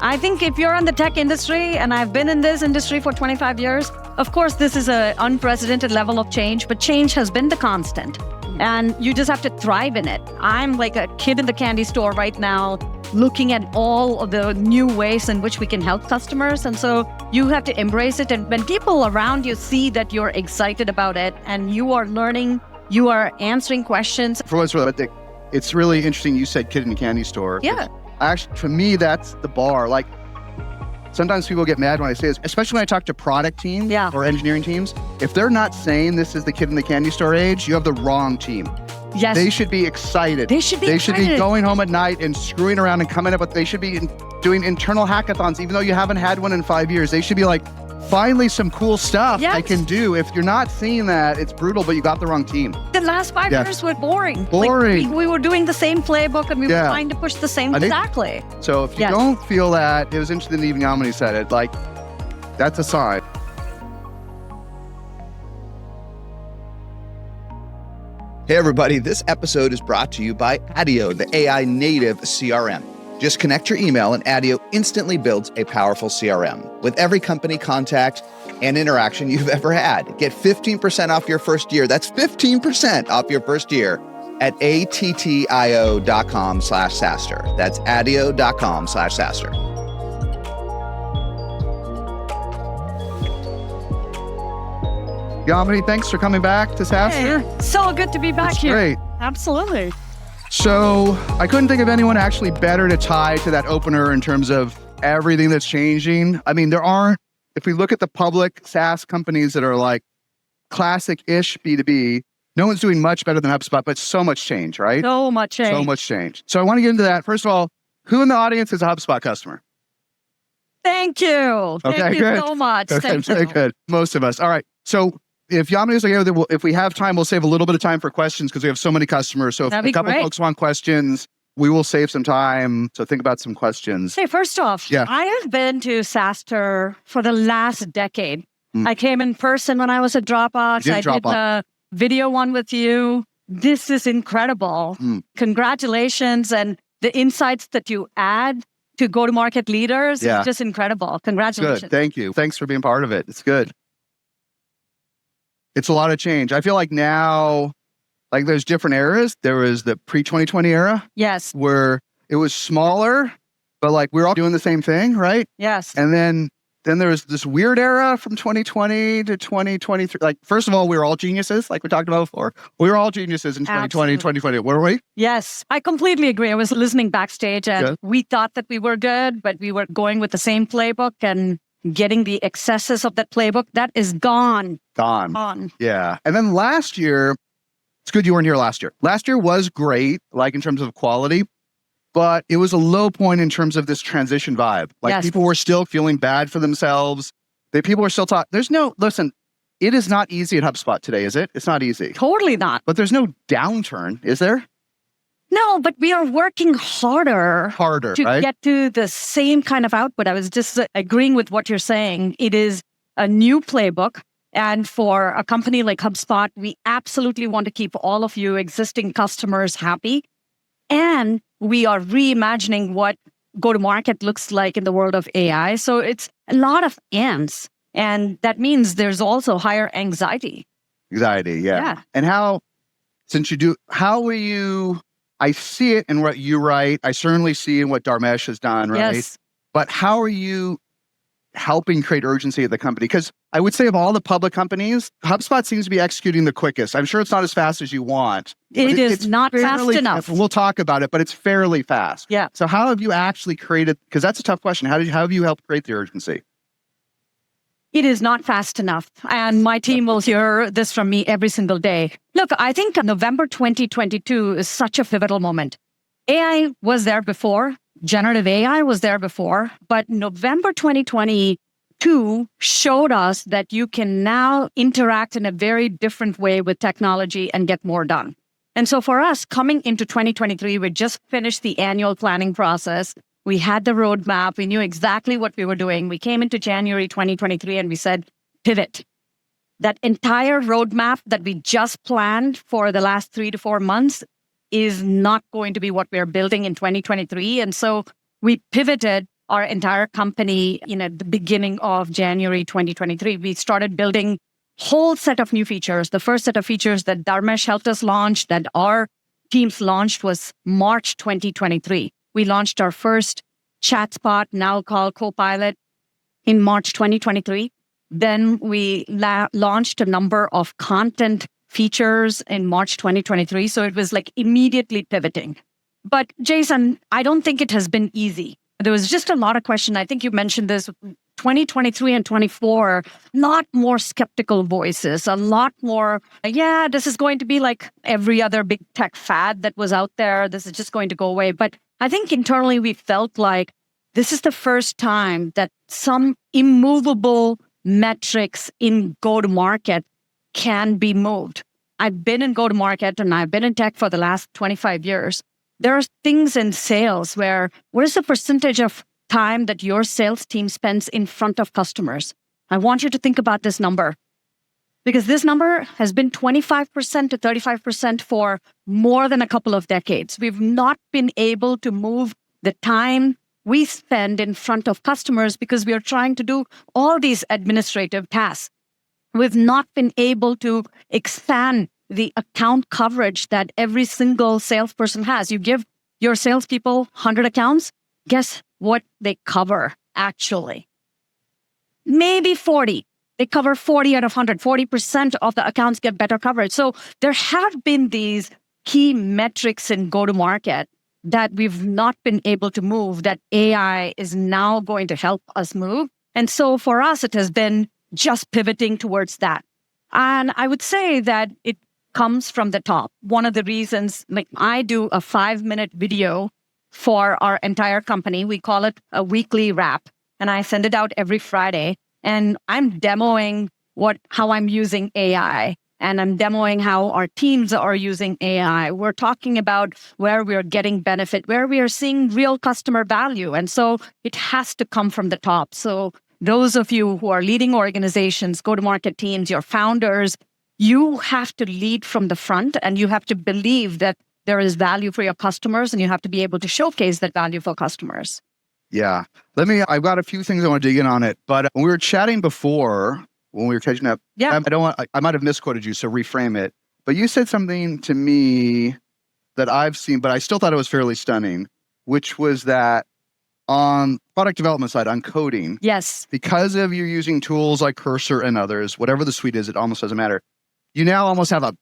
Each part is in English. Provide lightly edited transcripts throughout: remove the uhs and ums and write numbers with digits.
I think if you're in the tech industry, and I've been in this industry for 25 years, of course, this is an unprecedented level of change, but change has been the constant. And you just have to thrive in it. I'm like a kid in the candy store right now, looking at all of the new ways in which we can help customers. And so you have to embrace it. And when people around you see that you're excited about it and you are learning, you are answering questions. For what's really, it's really interesting. You said kid in the candy store. Yeah. Actually, for me, that's the bar. Like, sometimes people get mad when I say this, especially when I talk to product teams or engineering teams. If they're not saying this is the kid in the candy store age, you have the wrong team. Yes. They should be excited. They should be going home at night and screwing around and coming up with, they should be doing internal hackathons, even though you haven't had one in 5 years. They should be like, finally some cool stuff I can do. If you're not seeing that, it's brutal, but you got the wrong team. The last 5 years were boring. Boring. Like, we were doing the same playbook and we were trying to push the same exactly. So if you don't feel that, it was interesting that even Yamini said it, like, that's a sign. Hey everybody, this episode is brought to you by Adio, the AI native CRM. Just connect your email and Adio instantly builds a powerful CRM with every company contact and interaction you've ever had. Get 15% off your first year. That's 15% off your first year at attio.com/SaaStr. That's adio.com/SaaStr. Yamini, thanks for coming back to SaaStr. Hey, so good to be back here. Great. Absolutely. So I couldn't think of anyone actually better to tie to that opener in terms of everything that's changing. I mean, if we look at the public SaaS companies that are like classic-ish B2B, no one's doing much better than HubSpot, but so much change, right? So much change. So much change. So I want to get into that. First of all, who in the audience is a HubSpot customer? Thank you. Thank you so much. Okay, very good. Most of us. All right. So if Yamini's like, if we have time, we'll save a little bit of time for questions because we have so many customers. So if a couple folks want questions, we will save some time. So think about some questions. Hey, first off, I have been to SaaStr for the last decade. I came in person when I was at Dropbox. I did the video one with you. This is incredible. Congratulations. And the insights that you add to go-to-market leaders is just incredible. Congratulations. Good. Thank you. Thanks for being part of it. It's good. It's a lot of change. I feel like now, like there's different eras. There was the pre-2020 era. Yes. Where it was smaller, but like we're all doing the same thing, right? Yes. And then there was this weird era from 2020 to 2023. Like, first of all, we were all geniuses, like we talked about before. We were all geniuses in 2020, 2020. Were we? Yes, I completely agree. I was listening backstage and we thought that we were good, but we were going with the same playbook and getting the excesses of that playbook. That is gone. Gone. Yeah. And then last year, it's good you weren't here last year. Last year was great, like in terms of quality, but it was a low point in terms of this transition vibe. Like people were still feeling bad for themselves. People are still talking. Listen, it is not easy at HubSpot today, is it? It's not easy. Totally not. But there's no downturn, is there? No, but we are working harder to get to the same kind of output. I was just agreeing with what you're saying. It is a new playbook. And for a company like HubSpot, we absolutely want to keep all of you existing customers happy. And we are reimagining what go-to-market looks like in the world of AI. So it's a lot of ands. And that means there's also higher anxiety. Yeah. And how will you... I see it in what you write. I certainly see in what Dharmesh has done, right? Yes. But how are you helping create urgency at the company? Because I would say of all the public companies, HubSpot seems to be executing the quickest. I'm sure it's not as fast as you want. It's not fast enough. We'll talk about it, but it's fairly fast. Yeah. So how have you actually created, because that's a tough question. How have you helped create the urgency? It is not fast enough. And my team will hear this from me every single day. Look, I think November 2022 is such a pivotal moment. AI was there before. Generative AI was there before. But November 2022 showed us that you can now interact in a very different way with technology and get more done. And so for us, coming into 2023, we just finished the annual planning process. We had the roadmap. We knew exactly what we were doing. We came into January 2023 and we said, pivot. That entire roadmap that we just planned for the last 3 to 4 months is not going to be what we're building in 2023. And so we pivoted our entire company at the beginning of January 2023. We started building whole set of new features. The first set of features that Dharmesh helped us launch, that our teams launched, was March 2023. We launched our first chatbot, now called Copilot, in March 2023. Then we launched a number of content features in March 2023. So it was like immediately pivoting. But Jason, I don't think it has been easy. There was just a lot of question. I think you mentioned this. 2023 and 24, a lot more skeptical voices, a lot more, this is going to be like every other big tech fad that was out there. This is just going to go away. But I think internally we felt like this is the first time that some immovable metrics in go-to-market can be moved. I've been in go-to-market and I've been in tech for the last 25 years. There are things in sales where what is the percentage of time that your sales team spends in front of customers? I want you to think about this number, because this number has been 25% to 35% for more than a couple of decades. We've not been able to move the time we spend in front of customers because we are trying to do all these administrative tasks. We've not been able to expand the account coverage that every single salesperson has. You give your salespeople 100 accounts, guess what they cover actually? Maybe 40. They cover 40 out of 100. 40% of the accounts get better coverage. So there have been these key metrics in go-to-market that we've not been able to move, that AI is now going to help us move. And so for us, it has been just pivoting towards that. And I would say that it comes from the top. One of the reasons, like I do a 5-minute video for our entire company. We call it a weekly wrap, and I send it out every Friday. And I'm demoing how I'm using AI, and I'm demoing how our teams are using AI. We're talking about where we're getting benefit, where we are seeing real customer value. And so it has to come from the top. So those of you who are leading organizations, go-to-market teams, your founders, you have to lead from the front, and you have to believe that there is value for your customers, and you have to be able to showcase that value for customers. Yeah. I've got a few things I want to dig in on it, but when we were chatting before, when we were catching up, I might have misquoted you, so reframe it. But you said something to me that I've seen, but I still thought it was fairly stunning, which was that on product development side, on coding, yes, because of you using tools like Cursor and others, whatever the suite is, it almost doesn't matter. You now almost have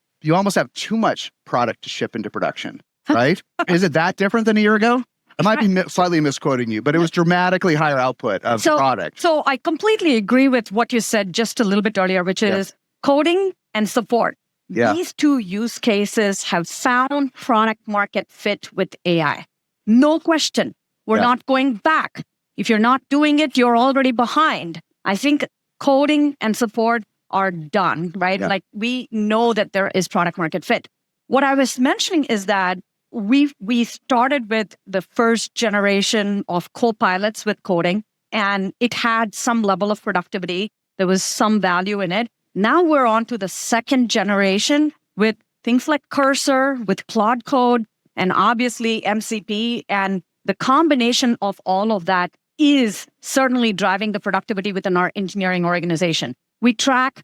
too much product to ship into production, right? Is it that different than a year ago? I might be slightly misquoting you, but it was dramatically higher output of product. So I completely agree with what you said just a little bit earlier, which is coding and support. Yeah. These two use cases have found product market fit with AI. No question. We're not going back. If you're not doing it, you're already behind. I think coding and support are done, right? Yeah. Like we know that there is product market fit. What I was mentioning is that we started with the first generation of copilots with coding, and it had some level of productivity. There was some value in it. Now we're on to the second generation with things like Cursor, with Claude Code, and obviously MCP. And the combination of all of that is certainly driving the productivity within our engineering organization. We track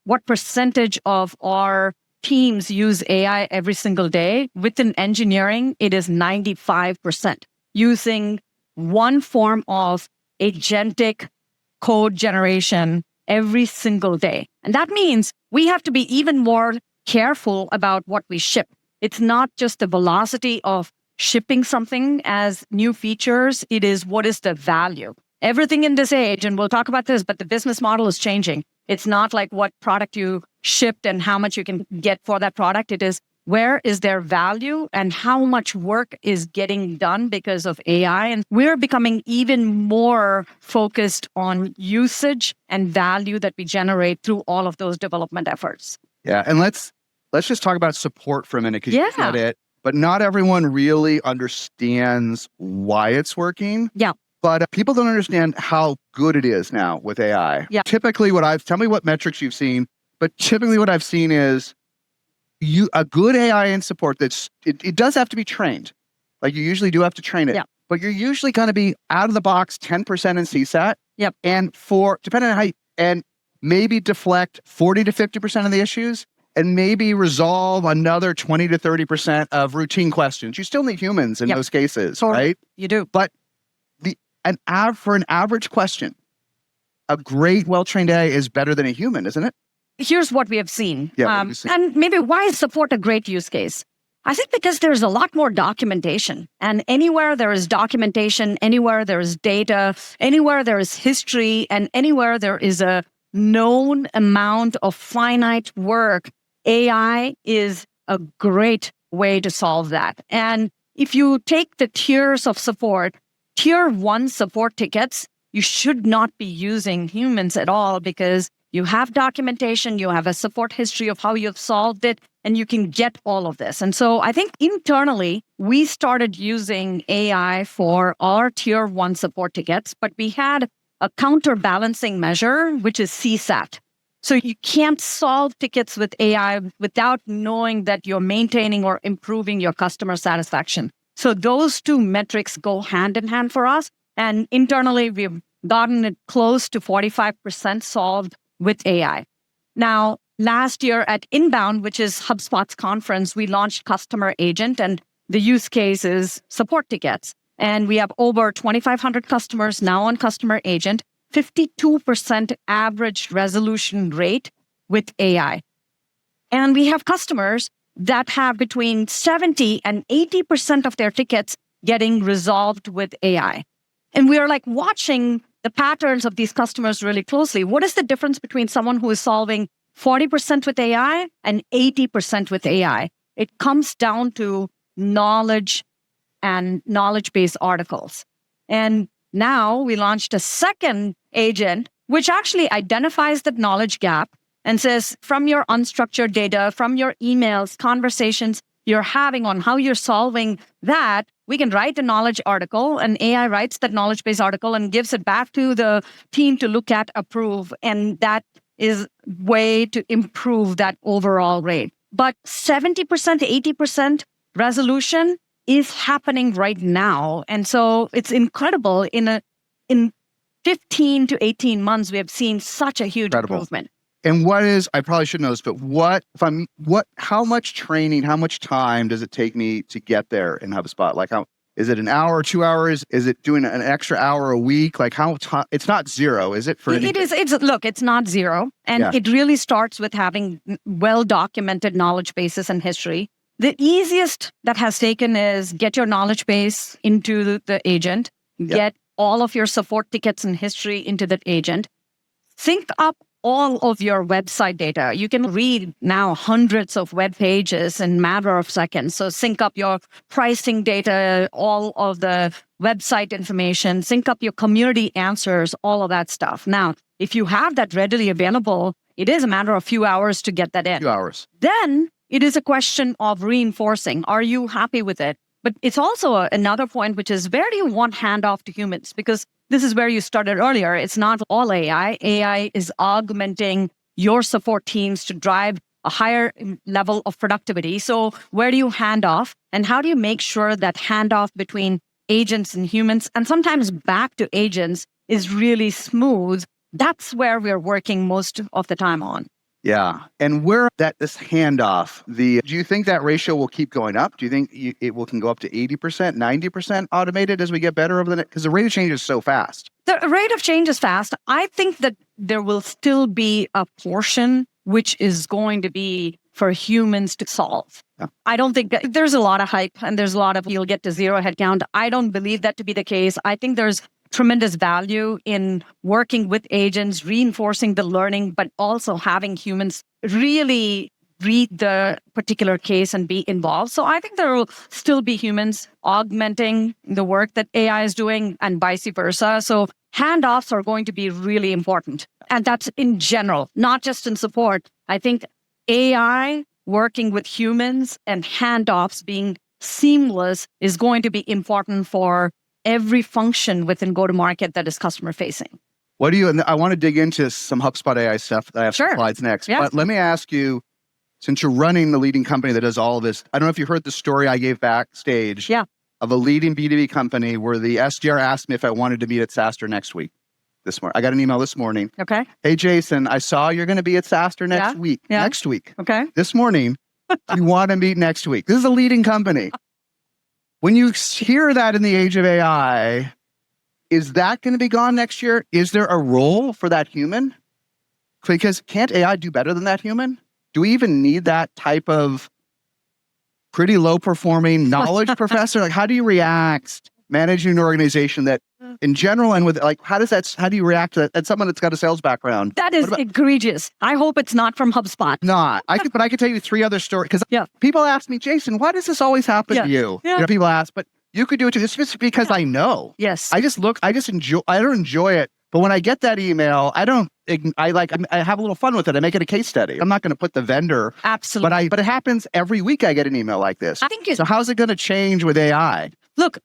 what percentage of our teams use AI every single day. Within engineering, it is 95% using one form of agentic code generation every single day. And that means we have to be even more careful about what we ship. It's not just the velocity of shipping something as new features. It is what is the value. Everything in this age, and we'll talk about this, but the business model is changing. It's not like what product you shipped and how much you can get for that product. It is where is their value and how much work is getting done because of AI. And we're becoming even more focused on usage and value that we generate through all of those development efforts. Yeah. And let's just talk about support for a minute, because you said it, but not everyone really understands why it's working. Yeah. But people don't understand how good it is now with AI. Yeah. Typically, tell me what metrics you've seen, but typically what I've seen is a good AI in support it does have to be trained. Like you usually do have to train it. Yeah. but you're usually going to be out of the box 10% in CSAT. Yep. And depending on how and maybe deflect 40 to 50% of the issues, and maybe resolve another 20 to 30% of routine questions. You still need humans in those cases, right? You do. But for an average question, a great, well-trained AI is better than a human, isn't it? Here's what we have seen. Yeah, what have you seen? And maybe why is support a great use case? I think because there's a lot more documentation. And anywhere there is documentation, anywhere there is data, anywhere there is history, and anywhere there is a known amount of finite work, AI is a great way to solve that. And if you take the tiers of support, tier 1 support tickets, you should not be using humans at all because you have documentation, you have a support history of how you've solved it, and you can get all of this. And so I think internally, we started using AI for our tier 1 support tickets, but we had a counterbalancing measure, which is CSAT. So you can't solve tickets with AI without knowing that you're maintaining or improving your customer satisfaction. So those two metrics go hand in hand for us. And internally, we've gotten it close to 45% solved with AI. Now, last year at Inbound, which is HubSpot's conference, we launched Customer Agent, and the use case is support tickets. And we have over 2,500 customers now on Customer Agent, 52% average resolution rate with AI. And we have customers that have between 70 and 80% of their tickets getting resolved with AI. And we are like watching the patterns of these customers really closely. What is the difference between someone who is solving 40% with AI and 80% with AI? It comes down to knowledge and knowledge-based articles. And now we launched a second agent, which actually identifies the knowledge gap and says, from your unstructured data, from your emails, conversations you're having on how you're solving that, we can write a knowledge article, and AI writes that knowledge-based article and gives it back to the team to look at, approve. And that is way to improve that overall rate. But 70%, 80% resolution is happening right now. And so it's incredible. In 15 to 18 months, we have seen such a huge improvement. And I probably should know this, but how much training, how much time does it take me to get there in HubSpot? Like, is it an hour, 2 hours? Is it doing an extra hour a week? Like it's not zero, is it? It's not zero. And it really starts with having well-documented knowledge bases and history. The easiest that has taken is get your knowledge base into the agent, get all of your support tickets and history into that agent, sync up all of your website data. You can read now hundreds of web pages in a matter of seconds. So sync up your pricing data, all of the website information, sync up your community answers, all of that stuff. Now, if you have that readily available, it is a matter of a few hours to get that in. Few hours. Then it is a question of reinforcing. Are you happy with it? But it's also another point, which is where do you want handoff to humans? Because this is where you started earlier. It's not all AI. AI is augmenting your support teams to drive a higher level of productivity. So where do you hand off? And how do you make sure that handoff between agents and humans, and sometimes back to agents, is really smooth? That's where we're working most of the time on. Yeah. And this handoff, do you think that ratio will keep going up? Do you think can go up to 80%, 90% automated as we get better over the next? Because the rate of change is so fast. The rate of change is fast. I think that there will still be a portion which is going to be for humans to solve. Yeah. I don't think there's a lot of hype and there's a lot of you'll get to zero headcount. I don't believe that to be the case. I think there's tremendous value in working with agents, reinforcing the learning, but also having humans really read the particular case and be involved. So I think there will still be humans augmenting the work that AI is doing and vice versa. So handoffs are going to be really important. And that's in general, not just in support. I think AI working with humans and handoffs being seamless is going to be important for every function within go-to-market that is customer-facing. And I want to dig into some HubSpot AI stuff. I have some slides next. Yeah. But let me ask you, since you're running the leading company that does all of this, I don't know if you heard the story I gave backstage. Yeah. of a leading B2B company where the SDR asked me if I wanted to meet at SaaStr next week. This morning, I got an email this morning. Okay. Hey, Jason, I saw you're going to be at SaaStr next week. Yeah. Next week. Okay. This morning, you want to meet next week. This is a leading company. When you hear that in the age of AI, is that going to be gone next year? Is there a role for that human? Because can't AI do better than that human? Do we even need that type of pretty low performing knowledge professor? Like, how do you react managing an organization that in general and with like, how do you react to that? That's someone that's got a sales background. That is egregious. I hope it's not from HubSpot. But I could tell you 3 other stories because people ask me, Jason, why does this always happen to you? Yeah. People ask, but you could do it too. It's just because I know. Yes. I don't enjoy it. But when I get that email, I have a little fun with it. I make it a case study. I'm not going to put the vendor. Absolutely. But it happens every week. I get an email like this. So how's it going to change with AI? Look,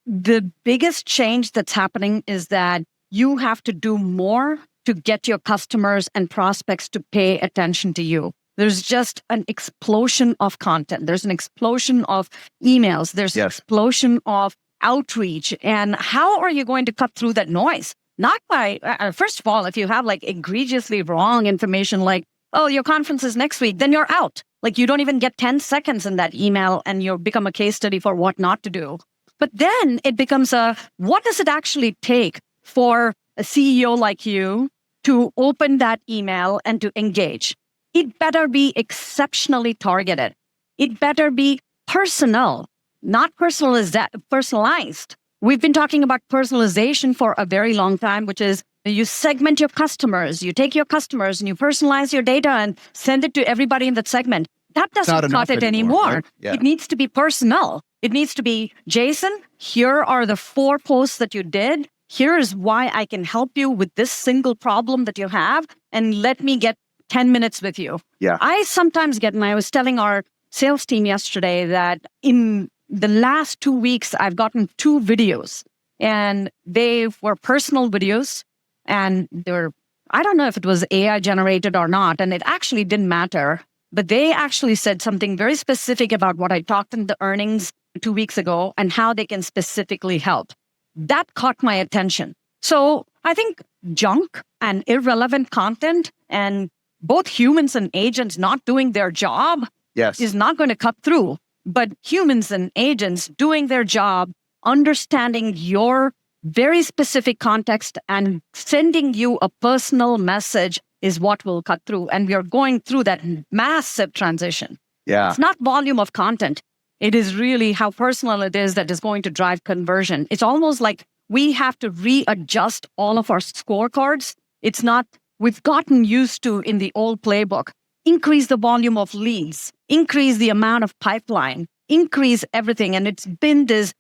the biggest change that's happening is that you have to do more to get your customers and prospects to pay attention to you. There's just an explosion of content. There's an explosion of emails. There's an explosion of outreach. And how are you going to cut through that noise? Not by, first of all, if you have like egregiously wrong information like, oh, your conference is next week, then you're out. Like you don't even get 10 seconds in that email and you become a case study for what not to do. But then it becomes what does it actually take for a CEO like you to open that email and to engage? It better be exceptionally targeted. It better be personal, not personalized. We've been talking about personalization for a very long time, which is you segment your customers, you take your customers and you personalize your data and send it to everybody in that segment. That doesn't cut it anymore. Right? Yeah. It needs to be personal. It needs to be, Jason, here are the 4 posts that you did. Here is why I can help you with this single problem that you have. And let me get 10 minutes with you. Yeah. I sometimes get, and I was telling our sales team yesterday that in the last 2 weeks, I've gotten 2 videos. And they were personal videos. And they were, I don't know if it was AI generated or not. And it actually didn't matter. But they actually said something very specific about what I talked in the earnings 2 weeks ago and how they can specifically help. That caught my attention. So I think junk and irrelevant content and both humans and agents not doing their job is not going to cut through. But humans and agents doing their job, understanding your very specific context and sending you a personal message is what will cut through. And we are going through that massive transition. Yeah. It's not volume of content. It is really how personal it is that is going to drive conversion. It's almost like we have to readjust all of our scorecards. It's not, we've gotten used to in the old playbook, increase the volume of leads, increase the amount of pipeline, increase everything. And it's been this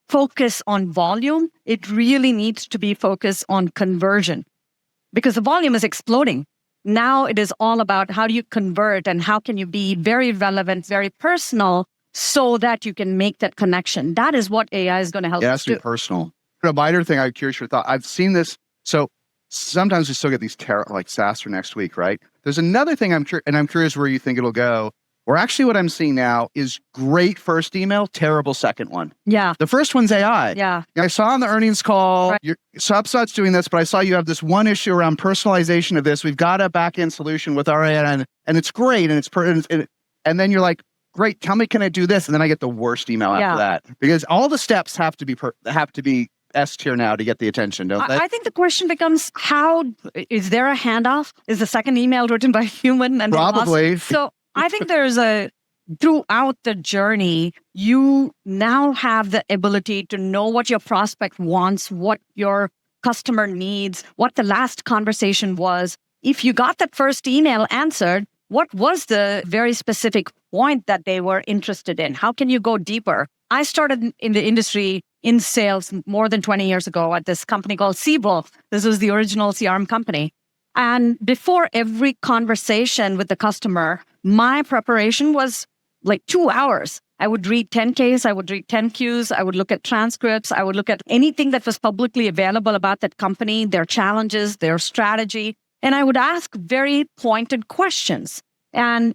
focus on volume. It really needs to be focused on conversion because the volume is exploding. Now it is all about how do you convert and how can you be very relevant, very personal so that you can make that connection. That is what AI is going to help us do. It has to be personal. A minor thing, I'm curious your thought. I've seen this. So sometimes we still get these like SaaStr next week, right? There's another thing I'm curious where you think it'll go. Or actually what I'm seeing now is great first email, terrible second one. Yeah. The first one's AI. Yeah. I saw on the earnings call, HubSpot's doing this, but I saw you have this one issue around personalization of this. We've got a back-end solution with our AI and it's great. And then you're like, great, tell me, can I do this? And then I get the worst email after that. Because all the steps have to be S tier now to get the attention, don't they? I think the question becomes, how is there a handoff? Is the second email written by a human? And probably. So I think throughout the journey, you now have the ability to know what your prospect wants, what your customer needs, what the last conversation was. If you got that first email answered, what was the very specific point that they were interested in? How can you go deeper? I started in the industry in sales more than 20 years ago at this company called Siebel. This was the original CRM company. And before every conversation with the customer, my preparation was like 2 hours. I would read 10Ks, I would read 10Qs, I would look at transcripts, I would look at anything that was publicly available about that company, their challenges, their strategy. And I would ask very pointed questions. And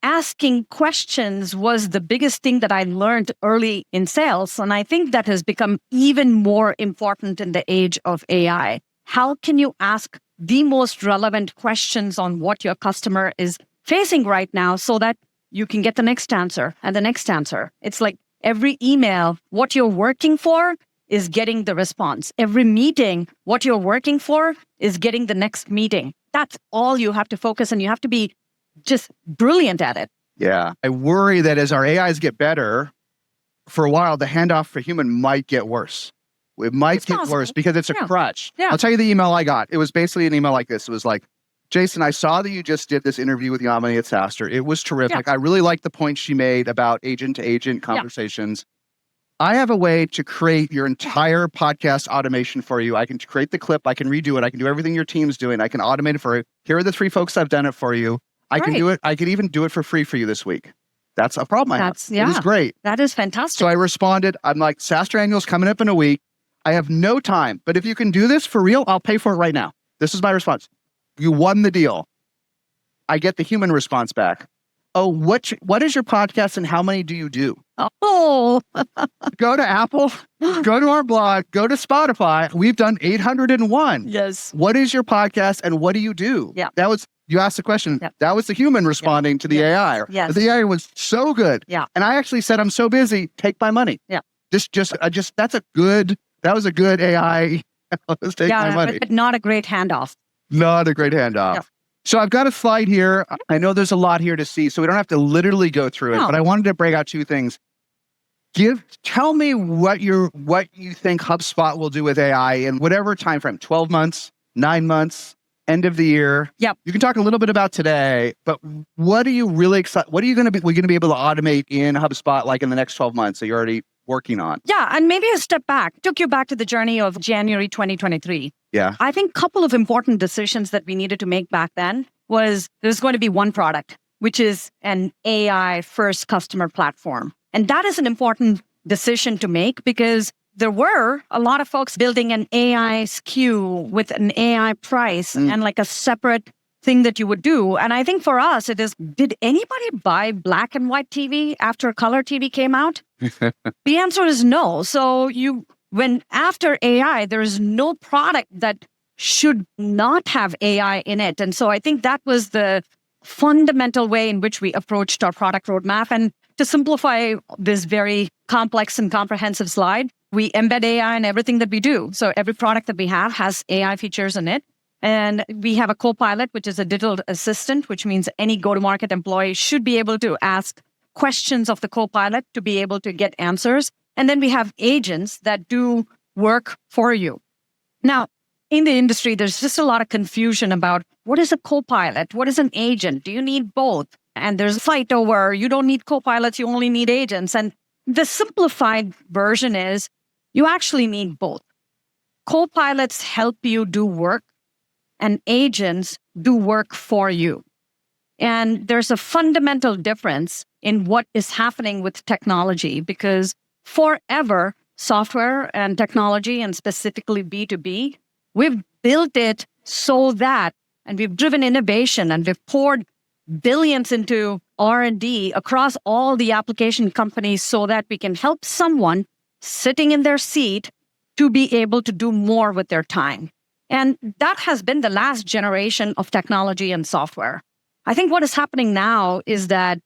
asking questions was the biggest thing that I learned early in sales. And I think that has become even more important in the age of AI. How can you ask the most relevant questions on what your customer is facing right now so that you can get the next answer and the next answer? It's like every email, what you're working for is getting the response. Every meeting, what you're working for is getting the next meeting. That's all you have to focus on. You have to be just brilliant at it. Yeah. I worry that as our AIs get better, for a while, the handoff for human might get worse. It might get worse because it's a crutch. Yeah. I'll tell you the email I got. It was basically an email like this. It was like, Jason, I saw that you just did this interview with Yamini at SaaStr. It was terrific. I really liked the point she made about agent-to-agent conversations. I have a way to create your entire podcast automation for you. I can create the clip. I can redo it. I can do everything your team's doing. I can automate it for you. Here are the 3 folks I've done it for you. I can do it. I could even do it for free for you this week. That's a problem I have. It is great. That is fantastic. So I responded. I'm like, SaaStr Annual's coming up in a week. I have no time, but if you can do this for real, I'll pay for it right now. This is my response. You won the deal. I get the human response back. Oh, what is your podcast and how many do you do? Oh, Go to Apple, go to our blog, go to Spotify. We've done 801. Yes. What is your podcast and what do you do? Yeah. You asked the question. Yeah. That was the human responding to the AI. Yes. The AI was so good. Yeah. And I actually said, I'm so busy, take my money. Yeah. That was a good AI. Let's take my money. But not a great handoff. Not a great handoff. Yeah. So I've got a slide here. I know there's a lot here to see, so we don't have to literally go through it, but I wanted to break out 2 things. Tell me what you think HubSpot will do with AI in whatever time frame, 12 months, 9 months, end of the year. Yep. You can talk a little bit about today, but what are you really excited? What are you going to be able to automate in HubSpot like in the next 12 months that you're already working on? Yeah, and maybe a step back, took you back to the journey of January 2023. Yeah. I think a couple of important decisions that we needed to make back then was there's going to be one product, which is an AI first customer platform. And that is an important decision to make because there were a lot of folks building an AI SKU with an AI price and like a separate thing that you would do. And I think for us, it is, did anybody buy black and white TV after color TV came out? The answer is no. So when after AI, there is no product that should not have AI in it. And so I think that was the fundamental way in which we approached our product roadmap. And to simplify this very complex and comprehensive slide, we embed AI in everything that we do. So every product that we have has AI features in it. And we have a co-pilot, which is a digital assistant, which means any go-to-market employee should be able to ask questions of the co-pilot to be able to get answers. And then we have agents that do work for you. Now, in the industry, there's just a lot of confusion about what is a co-pilot? What is an agent? Do you need both? And there's a fight over you don't need co-pilots, you only need agents. And the simplified version is you actually need both. Co-pilots help you do work and agents do work for you. And there's a fundamental difference in what is happening with technology because forever, software and technology, and specifically B2B, we've built it so that, and we've driven innovation and we've poured billions into R&D across all the application companies so that we can help someone sitting in their seat to be able to do more with their time. And that has been the last generation of technology and software. I think what is happening now is that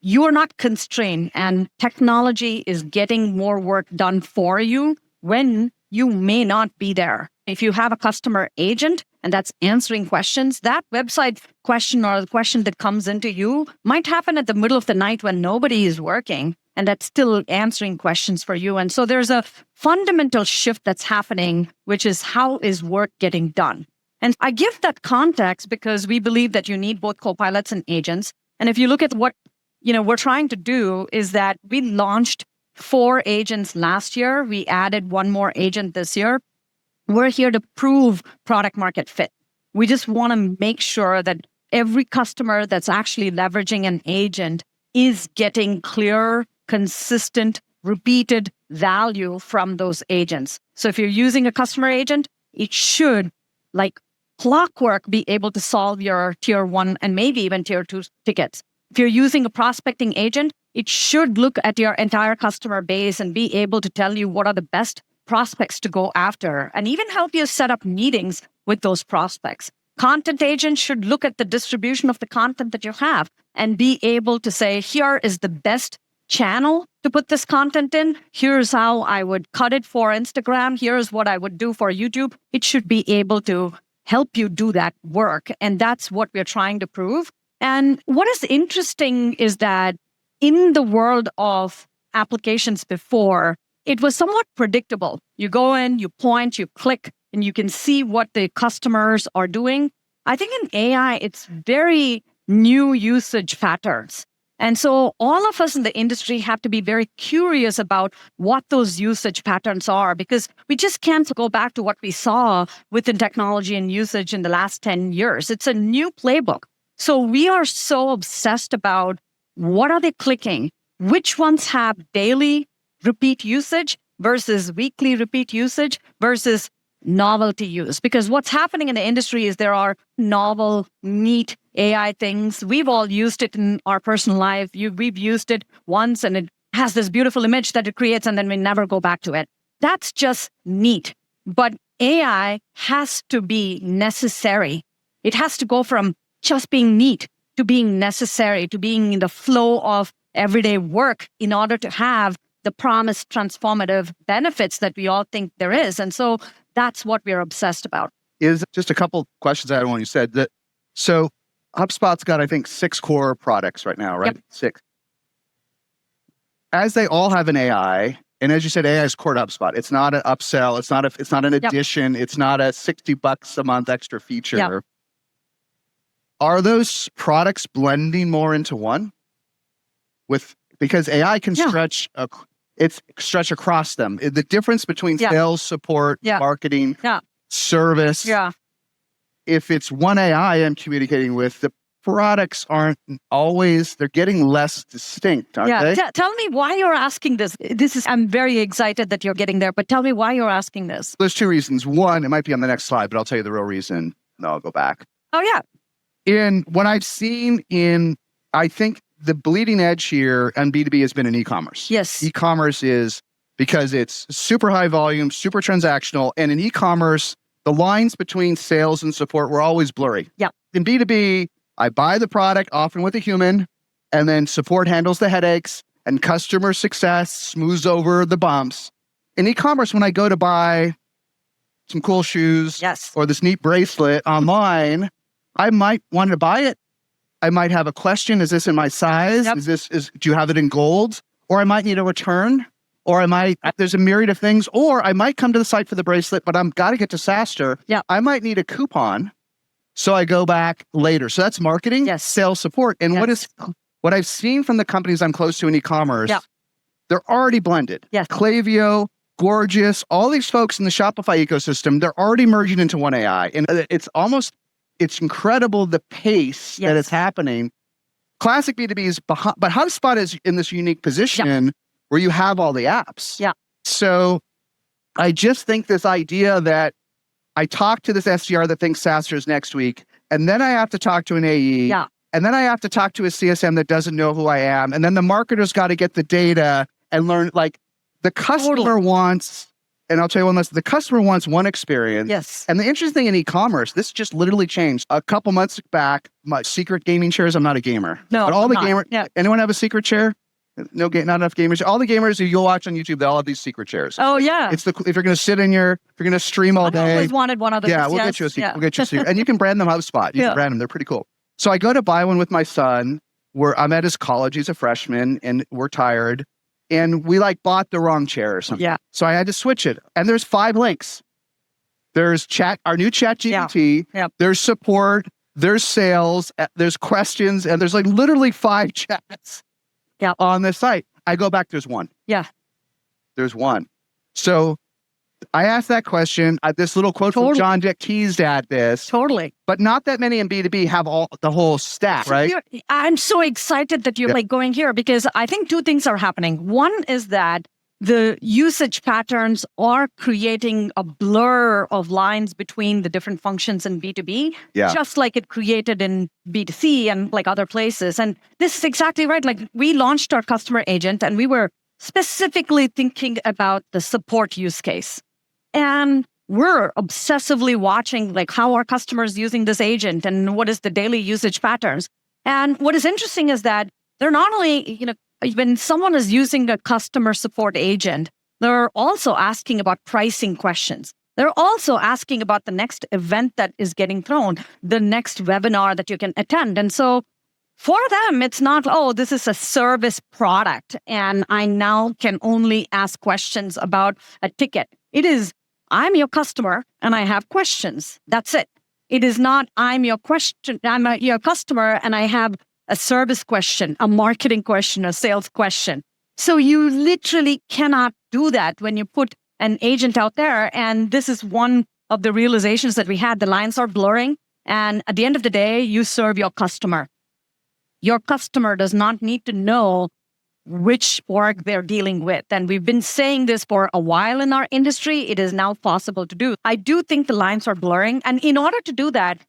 you are not constrained and technology is getting more work done for you when you may not be there. If you have a customer agent and that's answering questions, that website question or the question that comes into you might happen at the middle of the night when nobody is working, and that's still answering questions for you. And so there's a fundamental shift that's happening, which is how is work getting done? And I give that context because we believe that you need both co-pilots and agents. And if you look at what we're trying to do is that we launched 4 agents last year. We added 1 more agent this year. We're here to prove product market fit. We just want to make sure that every customer that's actually leveraging an agent is getting clear, consistent, repeated value from those agents. So if you're using a customer agent, it should, like clockwork, be able to solve your tier 1 and maybe even tier 2 tickets. If you're using a prospecting agent, it should look at your entire customer base and be able to tell you what are the best prospects to go after and even help you set up meetings with those prospects. Content agent should look at the distribution of the content that you have and be able to say, here is the best channel to put this content in. Here's how I would cut it for Instagram. Here's what I would do for YouTube. It should be able to help you do that work. And that's what we're trying to prove. And what is interesting is that in the world of applications before, it was somewhat predictable. You go in, you point, you click, and you can see what the customers are doing. I think in AI, it's very new usage patterns. And so all of us in the industry have to be very curious about what those usage patterns are, because we just can't go back to what we saw within technology and usage in the last 10 years. It's a new playbook. So we are so obsessed about what are they clicking, which ones have daily repeat usage versus weekly repeat usage versus novelty use. Because what's happening in the industry is there are novel, neat AI things. We've all used it in our personal life. We've used it once and it has this beautiful image that it creates and then we never go back to it. That's just neat. But AI has to be necessary. It has to go from just being neat to being necessary, to being in the flow of everyday work in order to have the promised transformative benefits that we all think there is. And so that's what we're obsessed about. Is just a couple questions I had when you said that. So HubSpot's got, I think, 6 core products right now, right? Yep. 6. As they all have an AI, and as you said, AI is core to HubSpot. It's not an upsell. It's not an addition. It's not a $60 a month extra feature. Yep. Are those products blending more into one? Because AI can stretch across them. The difference between sales, support, marketing, service. If it's one AI I'm communicating with, the products aren't always, they're getting less distinct, aren't they? Tell me why you're asking this. I'm very excited that you're getting there, but tell me why you're asking this. There's 2 reasons. One, it might be on the next slide, but I'll tell you the real reason. No, I'll go back. Oh, yeah. In what I've seen I think the bleeding edge here on B2B has been in e-commerce. Yes. E-commerce is because it's super high volume, super transactional. And in e-commerce, the lines between sales and support were always blurry. Yeah. In B2B, I buy the product, often with a human, and then support handles the headaches and customer success smooths over the bumps. In e-commerce, when I go to buy some cool shoes or this neat bracelet online, I might want to buy it. I might have a question. Is this in my size? Yep. Do you have it in gold? Or I might need a return. Or there's a myriad of things. Or I might come to the site for the bracelet, but I've got to get to SaaStr. Yep. I might need a coupon. So I go back later. So that's marketing, sales support. And what I've seen from the companies I'm close to in e-commerce, they're already blended. Yes. Klaviyo, Gorgeous, all these folks in the Shopify ecosystem, they're already merging into one AI. And it's incredible the pace that it's happening. Classic B2B is behind, but HubSpot is in this unique position where you have all the apps. Yeah. So I just think this idea that I talk to this SDR that thinks SaaStr is next week, and then I have to talk to an AE, and then I have to talk to a CSM that doesn't know who I am, and then the marketer's got to get the data and learn, like, the customer wants, and I'll tell you one last, the customer wants one experience. Yes. And the interesting thing in e-commerce, this just literally changed. A couple months back, my secret gaming chairs, I'm not a gamer. No, but all the gamers, anyone have a secret chair? No, not enough gamers. All the gamers you watch on YouTube, they all have these secret chairs. Oh yeah. If you're going to sit if you're going to stream all day. I always wanted one of those. Yeah, we'll get you a secret. We'll get you a secret. And you can brand them HubSpot. You can brand them. They're pretty cool. So I go to buy one with my son. I'm at his college. He's a freshman and we're tired. And we bought the wrong chair or something. Yeah. So I had to switch it. And there's 5 links. There's our new ChatGPT. Yeah. There's support. There's sales. There's questions. And there's literally 5 chats on this site. I go back, there's one. Yeah. There's one. So I asked that question. This little quote from John Dick teased at this. Totally. But not that many in B2B have the whole stack, right? I'm so excited that you're going here because I think 2 things are happening. One is that the usage patterns are creating a blur of lines between the different functions in B2B, just like it created in B2C and like other places. And this is exactly right. Like we launched our customer agent and we were specifically thinking about the support use case. And we're obsessively watching like how are customers using this agent and what is the daily usage patterns. And what is interesting is that they're not only, when someone is using a customer support agent, they're also asking about pricing questions. They're also asking about the next event that is getting thrown, the next webinar that you can attend. And so for them, it's not, oh, this is a service product and I now can only ask questions about a ticket. It is, I'm your customer and I have questions. That's it. It is not, I'm your customer and I have a service question, a marketing question, a sales question. So you literally cannot do that when you put an agent out there. And this is one of the realizations that we had. The lines are blurring. And at the end of the day, you serve your customer. Your customer does not need to know which org they're dealing with. And we've been saying this for a while in our industry. It is now possible to do. I do think the lines are blurring. And in order to do that,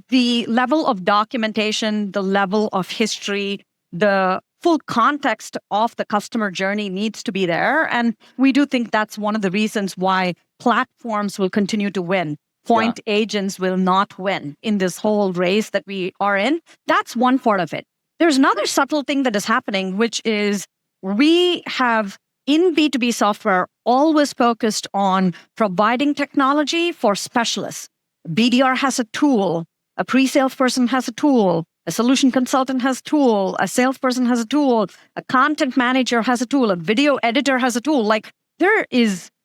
the level of documentation, the level of history, the full context of the customer journey needs to be there. And we do think that's one of the reasons why platforms will continue to win. Point agents will not win in this whole race that we are in. That's one part of it. There's another subtle thing that is happening, which is we have in B2B software always focused on providing technology for specialists. BDR has a tool. A pre-sales person has a tool, a solution consultant has a tool, a salesperson has a tool, a content manager has a tool, a video editor has a tool. Like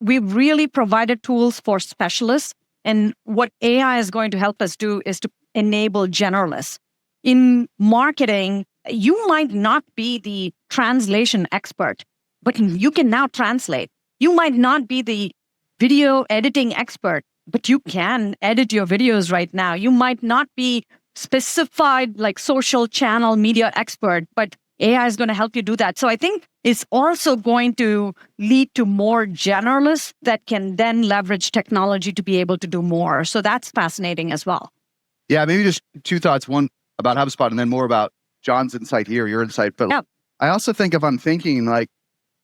we've really provided tools for specialists. And what AI is going to help us do is to enable generalists. In marketing, you might not be the translation expert, but you can now translate. You might not be the video editing expert, but you can edit your videos right now. You might not be specified like social channel media expert, but AI is going to help you do that. So I think it's also going to lead to more generalists that can then leverage technology to be able to do more. So that's fascinating as well. Yeah, maybe just two thoughts. One about HubSpot and then more about John's insight here, your insight. But I also think if I'm thinking like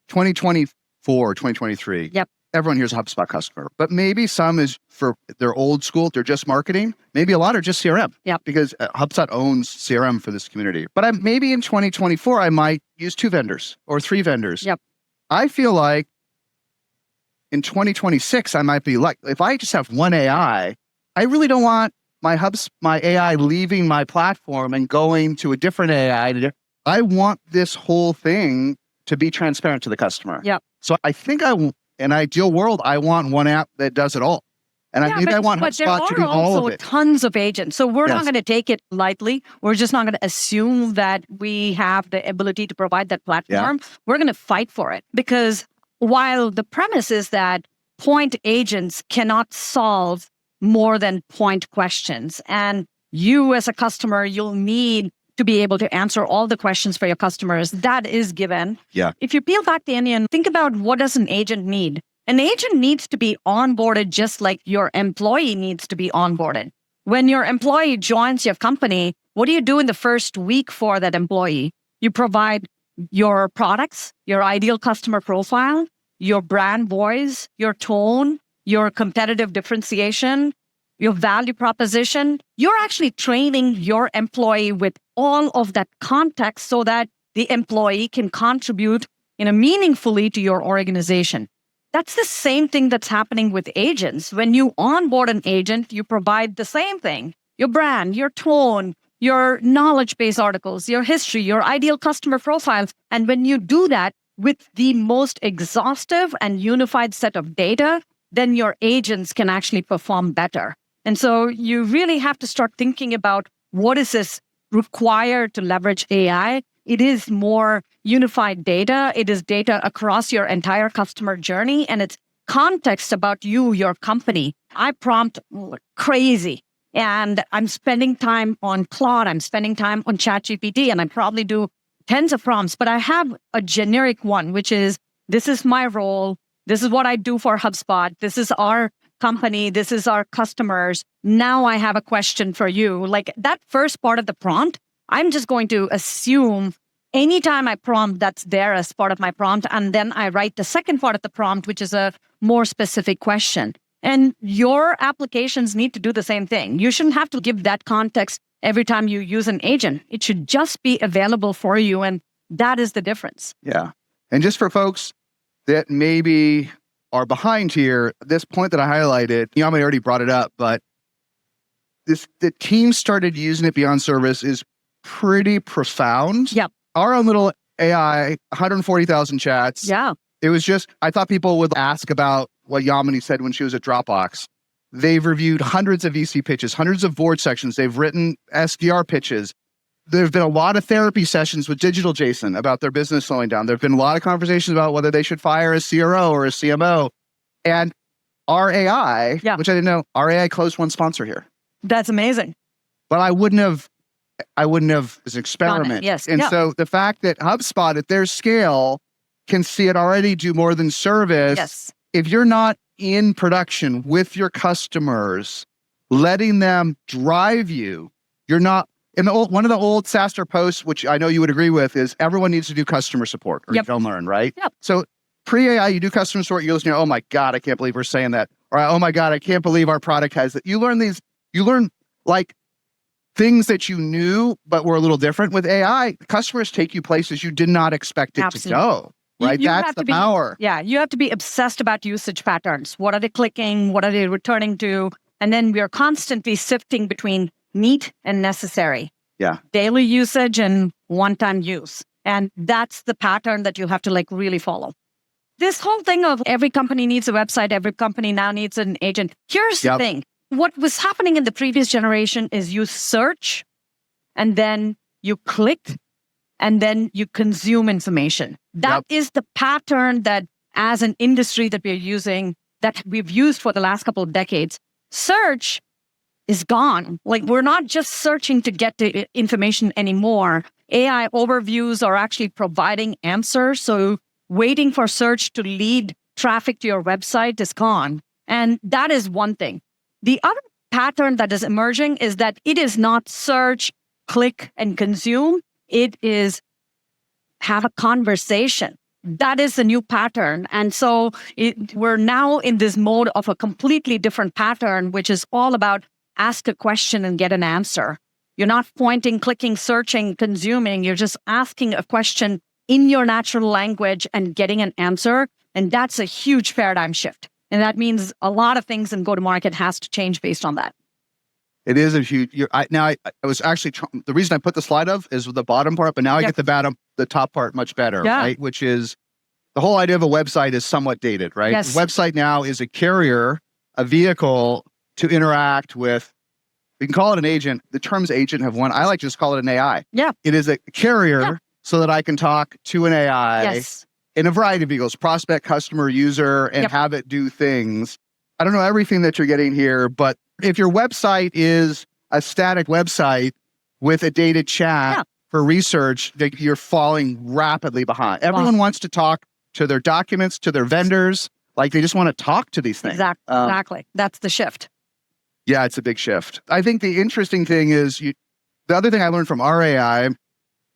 2024, 2023, everyone here's a HubSpot customer, but maybe some is for their old school, they're just marketing. Maybe a lot are just CRM because HubSpot owns CRM for this community. But maybe in 2024, I might use 2 vendors or 3 vendors. I feel like in 2026, I might be like, if I just have one AI, I really don't want my AI leaving my platform and going to a different AI. I want this whole thing to be transparent to the customer. So I think in an ideal world, I want one app that does it all. And I want HubSpot to do all of it. But there are also tons of agents. So we're not going to take it lightly. We're just not going to assume that we have the ability to provide that platform. We're going to fight for it. Because while the premise is that point agents cannot solve more than point questions, and you as a customer, you'll need to be able to answer all the questions for your customers. That is given. If you peel back the onion, think about what does an agent need? An agent needs to be onboarded just like your employee needs to be onboarded. When your employee joins your company, what do you do in the first week for that employee? You provide your products, your ideal customer profile, your brand voice, your tone, your competitive differentiation, your value proposition. You're actually training your employee with all of that context so that the employee can contribute meaningfully to your organization. That's the same thing that's happening with agents. When you onboard an agent, you provide the same thing: your brand, your tone, your knowledge base articles, your history, your ideal customer profiles. And when you do that with the most exhaustive and unified set of data, then your agents can actually perform better. And so you really have to start thinking about what is this required to leverage AI. It is more unified data. It is data across your entire customer journey, and it's context about you, your company. I prompt crazy, and I'm spending time on Claude. I'm spending time on ChatGPT, and I probably do tens of prompts, but I have a generic one, which is, this is my role. This is what I do for HubSpot. This is our company. This is our customers. Now I have a question for you. Like that first part of the prompt, I'm just going to assume anytime I prompt, that's there as part of my prompt. And then I write the second part of the prompt, which is a more specific question. And your applications need to do the same thing. You shouldn't have to give that context every time you use an agent. It should just be available for you. And that is the difference. Yeah. And just for folks that maybe are behind here, this point that I highlighted, Yamini already brought it up, but the team started using it beyond service is pretty profound. Yep. Our own little AI, 140,000 chats. Yeah. It was just, I thought people would ask about what Yamini said when she was at Dropbox. They've reviewed hundreds of VC pitches, hundreds of board sections. They've written SDR pitches. There've been a lot of therapy sessions with Digital Jason about their business slowing down. There've been a lot of conversations about whether they should fire a CRO or a CMO. And our AI, which I didn't know, our AI closed one sponsor here. That's amazing. But I wouldn't have as an experiment. Yes. And so the fact that HubSpot at their scale can see it already do more than service. Yes. If you're not in production with your customers, letting them drive you, you're not. In one of the old SaaStr posts, which I know you would agree with, is everyone needs to do customer support or you don't learn, right? Yep. So pre-AI, you do customer support, you listen, oh my God, I can't believe we're saying that. Or oh my God, I can't believe our product has that. You learn like things that you knew, but were a little different. With AI, customers take you places you did not expect it to go, right? That's the power. Yeah, you have to be obsessed about usage patterns. What are they clicking? What are they returning to? And then we are constantly sifting between neat and necessary. Yeah. Daily usage and one-time use. And that's the pattern that you have to really follow. This whole thing of every company needs a website, every company now needs an agent. Here's the thing. What was happening in the previous generation is you search and then you click and then you consume information. That is the pattern that as an industry that we're using, that we've used for the last couple of decades. Search is gone. We're not just searching to get the information anymore. AI overviews are actually providing answers. So waiting for search to lead traffic to your website is gone. And that is one thing. The other pattern that is emerging is that it is not search, click, and consume. It is have a conversation. That is the new pattern. And so we're now in this mode of a completely different pattern, which is all about ask a question and get an answer. You're not pointing, clicking, searching, consuming. You're just asking a question in your natural language and getting an answer. And that's a huge paradigm shift. And that means a lot of things in go-to-market has to change based on that. It is a huge. I was actually the reason I put the slide up is the bottom part, but now I get the top part much better, right? Which is the whole idea of a website is somewhat dated, right? Yes. The website now is a carrier, a vehicle to interact with. We can call it an agent. The terms agent have one. I like to just call it an AI. Yeah. It is a carrier so that I can talk to an AI. Yes. In a variety of vehicles, prospect, customer, user, and have it do things. I don't know everything that you're getting here, but if your website is a static website with a dated chat for research, you're falling rapidly behind. Everyone wants to talk to their documents, to their vendors. They just want to talk to these things. Exactly. That's the shift. Yeah, it's a big shift. I think the interesting thing is, the other thing I learned from our AI,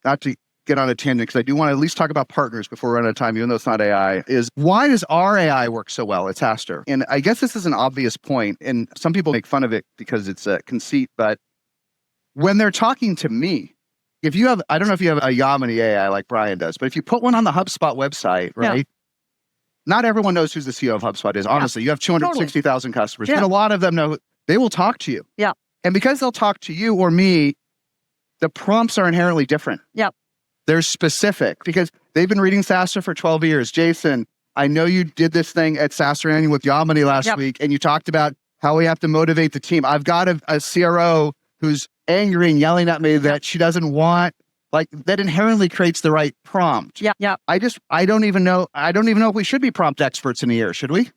not to get on a tangent because I do want to at least talk about partners before we run out of time, even though it's not AI, is why does our AI work so well at SaaStr? And I guess this is an obvious point, and some people make fun of it because it's a conceit, but when they're talking to me, if you have, I don't know if you have a Yamini AI like Brian does, but if you put one on the HubSpot website, right? Not everyone knows who the CEO of HubSpot is. Honestly, you have 260,000 customers, and a lot of them know they will talk to you. Yeah. And because they'll talk to you or me, the prompts are inherently different. Yep. They're specific because they've been reading SaaStr for 12 years. Jason, I know you did this thing at SaaStr Annual with Yamini last week, and you talked about how we have to motivate the team. I've got a CRO who's angry and yelling at me that she doesn't want, that inherently creates the right prompt. Yeah. I don't even know if we should be prompt experts in a year, should we?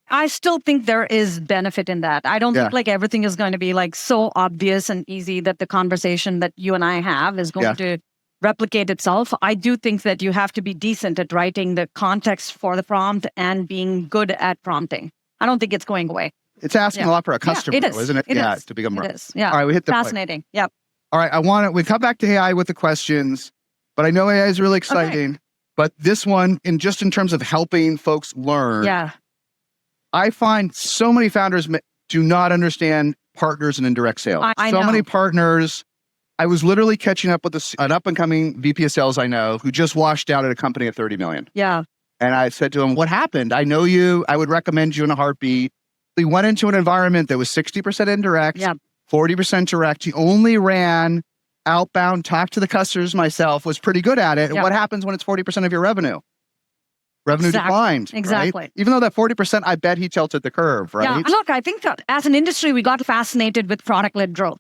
I still think there is benefit in that. I don't think everything is going to be so obvious and easy that the conversation that you and I have is going to replicate itself. I do think that you have to be decent at writing the context for the prompt and being good at prompting. I don't think it's going away. It's asking a lot for a customer, though, isn't it? It is. To become It is. Yeah. All right, we hit the fascinating. Yep. All right, we come back to AI with the questions, but I know AI is really exciting. Okay. But this one, in terms of helping folks learn, I find so many founders do not understand partners and indirect sales. I know. Many partners. I was literally catching up with an up-and-coming VP of sales I know who just washed out at a company of $30 million. Yeah. And I said to him, what happened? I know you. I would recommend you in a heartbeat. He went into an environment that was 60% indirect, 40% direct. He only ran outbound, talked to the customers myself, was pretty good at it. And what happens when it's 40% of your revenue? Revenue declined. Exactly. Right? Even though that 40%, I bet he tilted the curve, right? Yeah. Look, I think that as an industry, we got fascinated with product-led growth.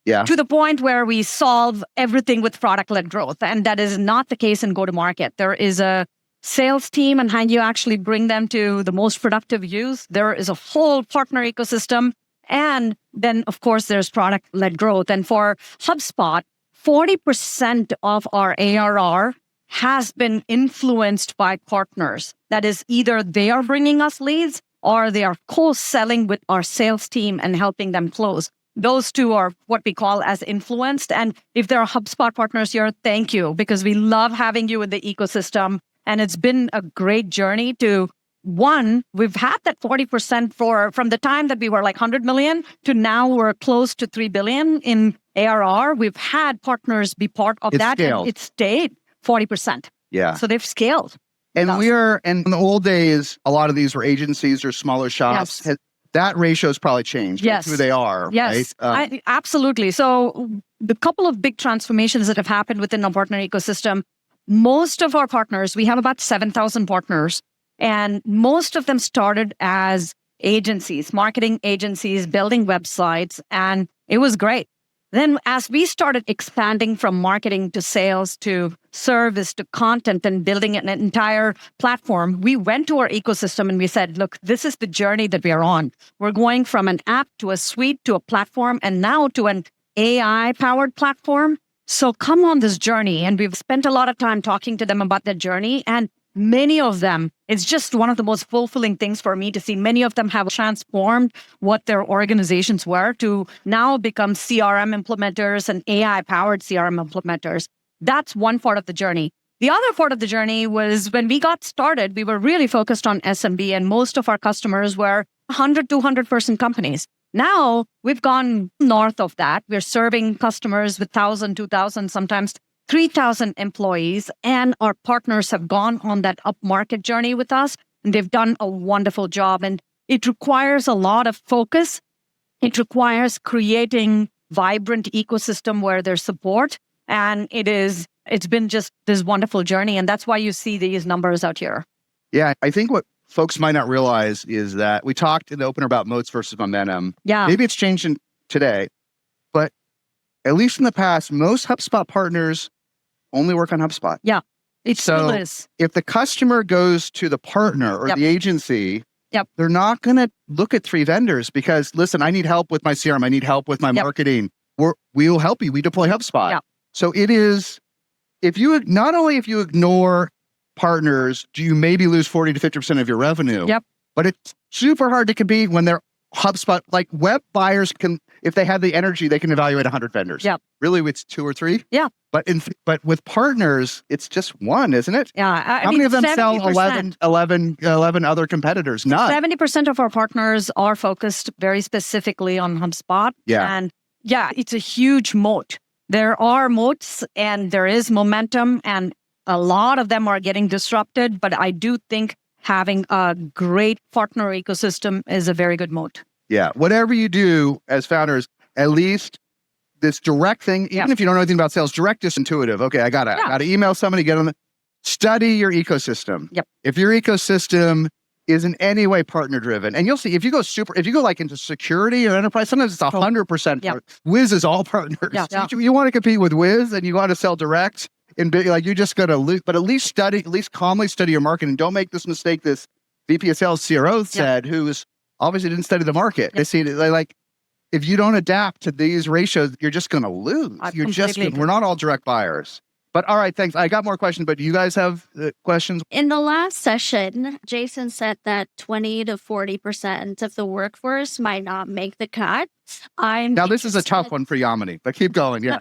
Yeah. To the point where we solve everything with product-led growth. And that is not the case in go-to-market. There is a sales team and how you actually bring them to the most productive use. There is a whole partner ecosystem. And then, of course, there's product-led growth. And for HubSpot, 40% of our ARR has been influenced by partners. That is, either they are bringing us leads or they are co-selling with our sales team and helping them close. Those two are what we call as influenced. And if there are HubSpot partners here, thank you, because we love having you in the ecosystem. And it's been a great journey to, one, we've had that 40% from the time that we were like 100 million to now we're close to 3 billion in ARR. We've had partners be part of that. Scaled. And it stayed 40%. Yeah. So they've scaled. And in the old days, a lot of these were agencies or smaller shops. Yes. That ratio has probably changed. Yes. Who they are. Yes, right? Absolutely. So the couple of big transformations that have happened within our partner ecosystem, most of our partners, we have about 7,000 partners, and most of them started as agencies, marketing agencies, building websites, and it was great. Then as we started expanding from marketing to sales to service to content and building an entire platform, we went to our ecosystem and we said, look, this is the journey that we are on. We're going from an app to a suite to a platform and now to an AI-powered platform. So come on this journey. And we've spent a lot of time talking to them about their journey. And many of them, it's just one of the most fulfilling things for me to see. Many of them have transformed what their organizations were to now become CRM implementers and AI-powered CRM implementers. That's one part of the journey. The other part of the journey was when we got started, we were really focused on SMB, and most of our customers were 100, 200-person companies. Now we've gone north of that. We're serving customers with 1,000, 2,000, sometimes 3,000 employees, and our partners have gone on that upmarket journey with us, and they've done a wonderful job. And it requires a lot of focus. It requires creating vibrant ecosystem where there's support, and it's been just this wonderful journey, and that's why you see these numbers out here. Yeah, I think what folks might not realize is that we talked in the opener about moats versus momentum. Yeah. Maybe it's changed today, but at least in the past, most HubSpot partners only work on HubSpot. Yeah, it still is. If the customer goes to the partner or the agency, they're not going to look at 3 vendors because, listen, I need help with my CRM. I need help with my marketing. We'll help you. We deploy HubSpot. Yep. So it is, not only if you ignore partners, do you maybe lose 40 to 50% of your revenue? Yep. But it's super hard to compete when they're HubSpot, like web buyers can, if they have the energy, they can evaluate 100 vendors. Yep. Really, it's 2 or 3? Yeah. But with partners, it's just one, isn't it? Yeah. How many of them sell 11 other competitors? None. 70% of our partners are focused very specifically on HubSpot. Yeah. And it's a huge moat. There are moats and there is momentum, and a lot of them are getting disrupted. But I do think having a great partner ecosystem is a very good moat. Yeah. Whatever you do as founders, at least this direct thing, even if you don't know anything about sales, direct is intuitive. Okay, I gotta email somebody, get on study your ecosystem. Yep. If your ecosystem is in any way partner driven, and you'll see if you go like into security or enterprise, sometimes it's 100%. Yep. Wiz is all partners. Yeah. You want to compete with Wiz and you want to sell direct. And like you just got to lose, but at least calmly study your market, and don't make this mistake. This VP of Sales CRO said, who is obviously didn't study the market. They see like if you don't adapt to these ratios, you're just going to lose. We're not all direct buyers. But all right, thanks. I got more questions, but do you guys have questions? In the last session, Jason said that 20 to 40% of the workforce might not make the cut. Now, this is a tough one for Yamini, but keep going. Yeah.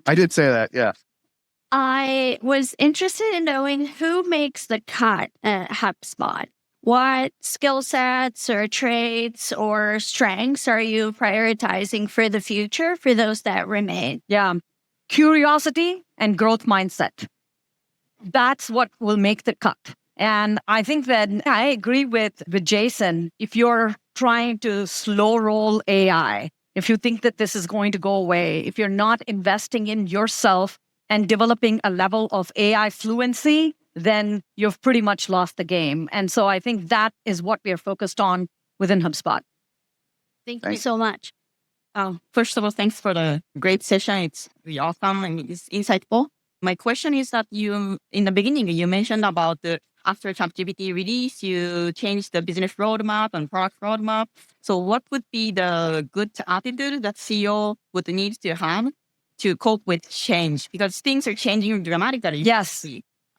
I did say that. Yeah. I was interested in knowing who makes the cut at HubSpot. What skill sets or traits or strengths are you prioritizing for the future for those that remain? Yeah. Curiosity and growth mindset. That's what will make the cut. And I think that I agree with Jason. If you're trying to slow roll AI, if you think that this is going to go away, if you're not investing in yourself and developing a level of AI fluency, then you've pretty much lost the game. And so I think that is what we are focused on within HubSpot. Thank you so much. First of all, thanks for the great session. It's really awesome and it's insightful. My question is that in the beginning, you mentioned about after ChatGPT release, you changed the business roadmap and product roadmap. So what would be the good attitude that CEO would need to have to cope with change? Because things are changing dramatically. Yes.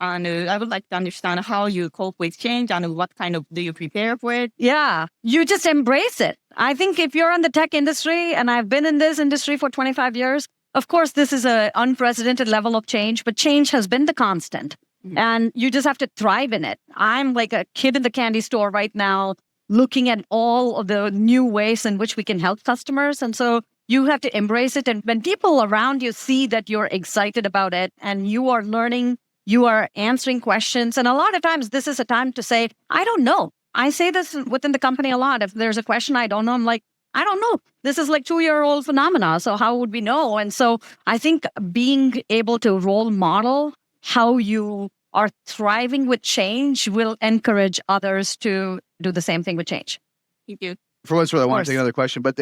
And I would like to understand how you cope with change and what kind of do you prepare for it? Yeah, you just embrace it. I think if you're in the tech industry, and I've been in this industry for 25 years, of course, this is an unprecedented level of change, but change has been the constant. Mm-hmm. And you just have to thrive in it. I'm like a kid in the candy store right now, looking at all of the new ways in which we can help customers. And so you have to embrace it. And when people around you see that you're excited about it and you are learning, you are answering questions. And a lot of times this is a time to say, I don't know. I say this within the company a lot. If there's a question I don't know, I'm like, I don't know. This is like 2-year-old phenomena. So how would we know? And so I think being able to role model how you are thriving with change will encourage others to do the same thing with change. Thank you. For what's worth, I want to take another question, but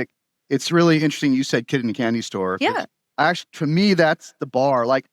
it's really interesting. You said kid in the candy store. Yeah. Actually, to me, that's the bar. Like,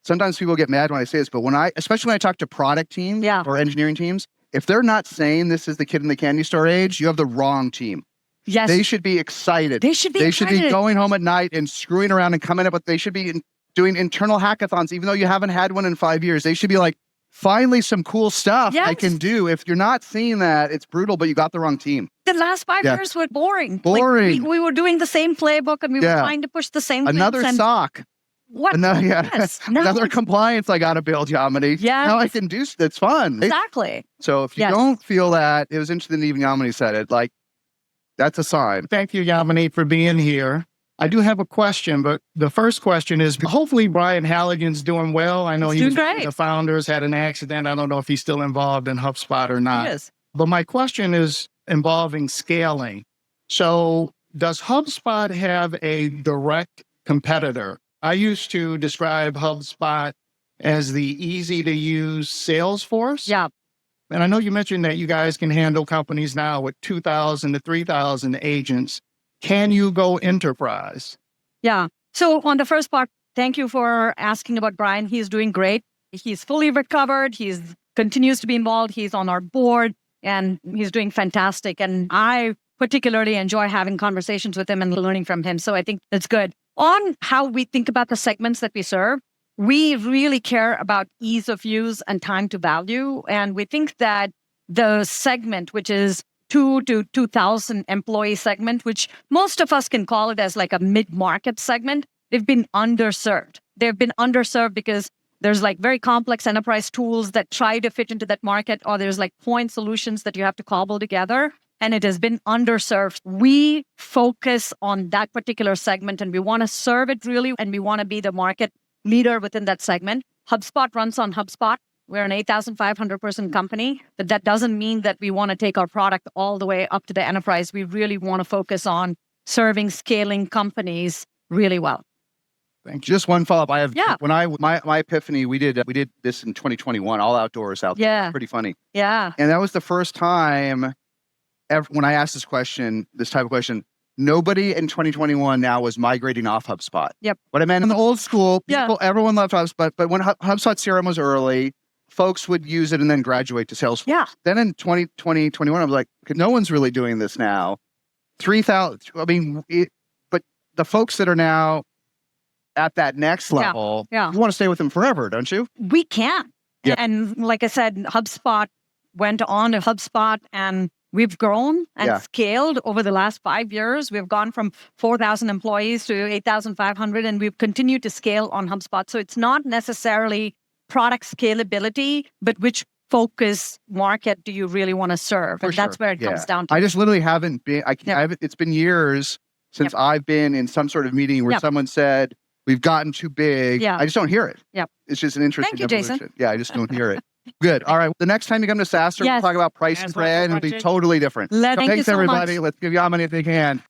sometimes people get mad when I say this, but especially when I talk to product teams or engineering teams, if they're not saying this is the kid in the candy store age, you have the wrong team. Yes. They should be excited. They should be going home at night and screwing around and coming up with, they should be doing internal hackathons, even though you haven't had one in 5 years. They should be like, finally some cool stuff I can do. If you're not seeing that, it's brutal, but you got the wrong team. The last 5 years were boring. Boring. Like we were doing the same playbook and we were trying to push the same things. Another SOC. What? Another compliance I got to build, Yamini. Yeah. Now I can do it's fun. Exactly. So if you don't feel that, it was interesting that even Yamini said it, like, that's a sign. Thank you, Yamini, for being here. I do have a question, but the first question is, hopefully Brian Halligan's doing well. I know he was one of the founders, had an accident. I don't know if he's still involved in HubSpot or not. He is. But my question is involving scaling. So does HubSpot have a direct competitor? I used to describe HubSpot as the easy-to-use Salesforce. Yeah. And I know you mentioned that you guys can handle companies now with 2,000 to 3,000 agents. Can you go enterprise? Yeah. So on the first part, thank you for asking about Brian. He's doing great. He's fully recovered. He continues to be involved. He's on our board and he's doing fantastic. And I particularly enjoy having conversations with him and learning from him. So I think that's good. On how we think about the segments that we serve, we really care about ease of use and time to value. And we think that the segment, which is 2 to 2,000 employee segment, which most of us can call it as like a mid-market segment, they've been underserved. They've been underserved because there's like very complex enterprise tools that try to fit into that market, or there's like point solutions that you have to cobble together. And it has been underserved. We focus on that particular segment and we want to serve it really, and we want to be the market leader within that segment. HubSpot runs on HubSpot. We're an 8,500 person company, but that doesn't mean that we want to take our product all the way up to the enterprise. We really want to focus on serving, scaling companies really well. Thank you. Just one follow-up. I have when my epiphany, we did this in 2021, all outdoors out there. Yeah. Pretty funny. Yeah. And that was the first time when I asked this type of question, nobody in 2021 now was migrating off HubSpot. Yep. What I meant in the old school, everyone loved HubSpot, but when HubSpot CRM was early, folks would use it and then graduate to Salesforce. Yeah. Then in 2021, I was like, no one's really doing this now. 3,000, but the folks that are now at that next level, Yeah. you want to stay with them forever, don't you? We can. Yeah. And like I said, HubSpot went on to HubSpot and we've grown and scaled over the last 5 years. We've gone from 4,000 employees to 8,500, and we've continued to scale on HubSpot. So it's not necessarily product scalability, but which focus market do you really want to serve? For And that's sure. where it comes down to. I just literally haven't been, I haven't, it's been years since I've been in some sort of meeting where someone said, we've gotten too big. Yeah. I just don't hear it. Yep. It's just an interesting Thank you, evolution. Jason. Yeah, I just don't hear it. Good. All right. The next time you come to SaaStr, we'll talk about price and brand. It'll be totally different. Thank you Thanks, so everybody. much. Let's give Yamini if they can.